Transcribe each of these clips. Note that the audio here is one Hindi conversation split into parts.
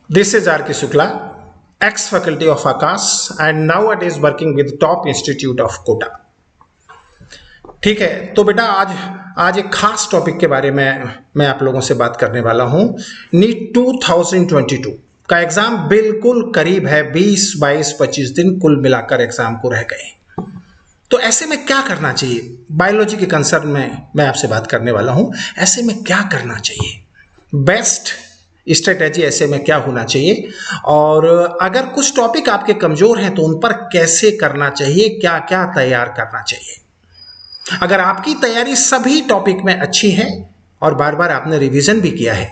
This is R.K. Shukla, ex-faculty of Aakash and nowadays working with Top Institute of Kota. ठीक है, तो बेटा आज एक खास टॉपिक के बारे में मैं आप लोगों से बात करने वाला हूं। नीट 2022 का एग्जाम बिल्कुल करीब है, 20, 22, 25 दिन कुल मिलाकर एग्जाम को रह गए। तो ऐसे में क्या करना चाहिए, बायोलॉजी के कंसर्न में मैं आपसे बात करने वाला हूं। ऐसे में क्या करना चाहिए, बेस्ट स्ट्रेटेजी ऐसे में क्या होना चाहिए, और अगर कुछ टॉपिक आपके कमजोर हैं तो उन पर कैसे करना चाहिए, क्या क्या तैयार करना चाहिए। अगर आपकी तैयारी सभी टॉपिक में अच्छी है और बार बार आपने रिवीजन भी किया है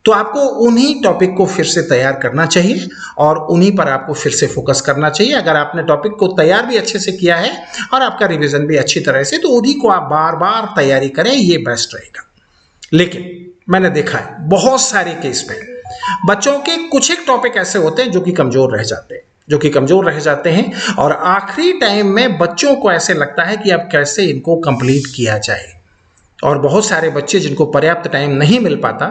तो आपको उन्हीं टॉपिक को फिर से तैयार करना चाहिए और उन्हीं पर आपको फिर से फोकस करना चाहिए। अगर आपने टॉपिक को तैयार भी अच्छे से किया है और आपका रिवीजन भी अच्छी तरह से, तो उन्हीं को आप बार बार तैयारी करें, ये बेस्ट रहेगा। लेकिन मैंने देखा है बहुत सारे केस में बच्चों के कुछ एक टॉपिक ऐसे होते हैं जो कि कमजोर रह जाते हैं और आखिरी टाइम में बच्चों को ऐसे लगता है कि अब कैसे इनको कंप्लीट किया जाए। और बहुत सारे बच्चे जिनको पर्याप्त टाइम नहीं मिल पाता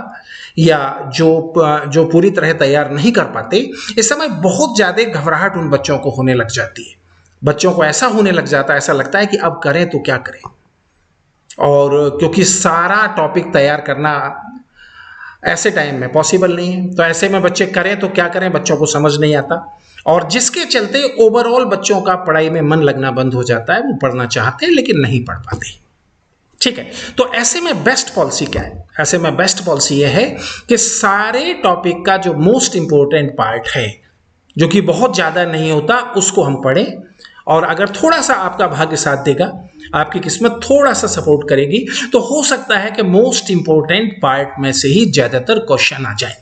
या जो पूरी तरह तैयार नहीं कर पाते, इस समय बहुत ज्यादा घबराहट उन बच्चों को होने लग जाती है। बच्चों को ऐसा होने लग जाता है, ऐसा लगता है कि अब करें तो क्या करें, और क्योंकि सारा टॉपिक तैयार करना ऐसे टाइम में पॉसिबल नहीं है, तो ऐसे में बच्चे करें तो क्या करें, बच्चों को समझ नहीं आता और जिसके चलते ओवरऑल बच्चों का पढ़ाई में मन लगना बंद हो जाता है। वो पढ़ना चाहते हैं लेकिन नहीं पढ़ पाते। ठीक है, तो ऐसे में बेस्ट पॉलिसी क्या है? ऐसे में बेस्ट पॉलिसी यह है कि सारे टॉपिक का जो मोस्ट इंपॉर्टेंट पार्ट है, जो कि बहुत ज्यादा नहीं होता, उसको हम पढ़ें। और अगर थोड़ा सा आपका भाग्य साथ देगा, आपकी किस्मत थोड़ा सा सपोर्ट करेगी, तो हो सकता है कि मोस्ट इंपॉर्टेंट पार्ट में से ही ज्यादातर क्वेश्चन आ जाए।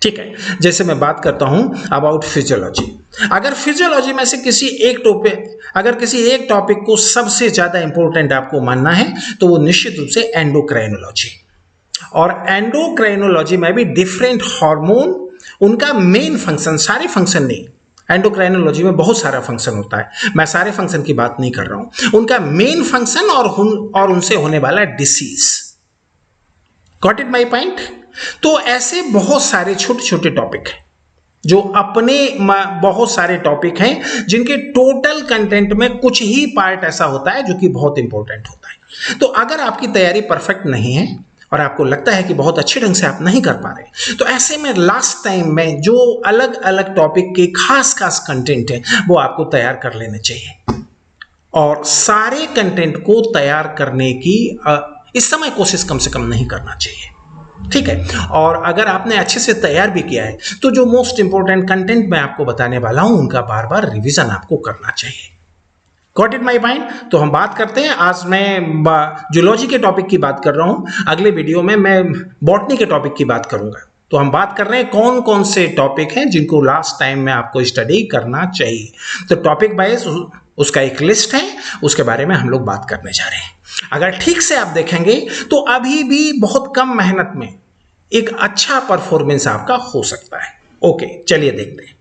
ठीक है, जैसे मैं बात करता हूं अबाउट फिजियोलॉजी। अगर फिजियोलॉजी में से किसी एक टॉपिक को सबसे ज्यादा इंपॉर्टेंट आपको मानना है तो वो निश्चित रूप से एंडोक्राइनोलॉजी। और एंडोक्राइनोलॉजी में भी डिफरेंट हार्मोन, उनका मेन फंक्शन, सारे फंक्शन नहीं, एंडोक्राइनोलॉजी में बहुत सारा फंक्शन होता है, मैं सारे फंक्शन की बात नहीं कर रहा हूं, उनका मेन फंक्शन और उनसे होने वाला disease. Got it my point? तो ऐसे बहुत सारे छोटे छोटे टॉपिक हैं जो अपने बहुत सारे टॉपिक हैं जिनके टोटल कंटेंट में कुछ ही पार्ट ऐसा होता है जो कि बहुत इंपॉर्टेंट होता है। तो अगर आपकी तैयारी परफेक्ट नहीं है और आपको लगता है कि बहुत अच्छे ढंग से आप नहीं कर पा रहे, तो ऐसे में लास्ट टाइम में जो अलग अलग टॉपिक के खास खास कंटेंट है वो आपको तैयार कर लेने चाहिए। और सारे कंटेंट को तैयार करने की इस समय कोशिश कम से कम नहीं करना चाहिए। ठीक है, और अगर आपने अच्छे से तैयार भी किया है तो जो मोस्ट इंपॉर्टेंट कंटेंट मैं आपको बताने वाला हूं उनका बार बार रिवीजन आपको करना चाहिए। Got it my point? तो हम बात करते हैं, आज मैं जूलॉजी के टॉपिक की बात कर रहा हूं, अगले वीडियो में मैं बॉटनी के टॉपिक की बात करूंगा। तो हम बात कर रहे हैं कौन कौन से टॉपिक हैं जिनको लास्ट टाइम में आपको स्टडी करना चाहिए। तो टॉपिक वाइज उसका एक लिस्ट है, उसके बारे में हम लोग बात करने जा रहे हैं। अगर ठीक से आप देखेंगे तो अभी भी बहुत कम मेहनत में एक अच्छा परफॉर्मेंस आपका हो सकता है। ओके, चलिए देखते हैं।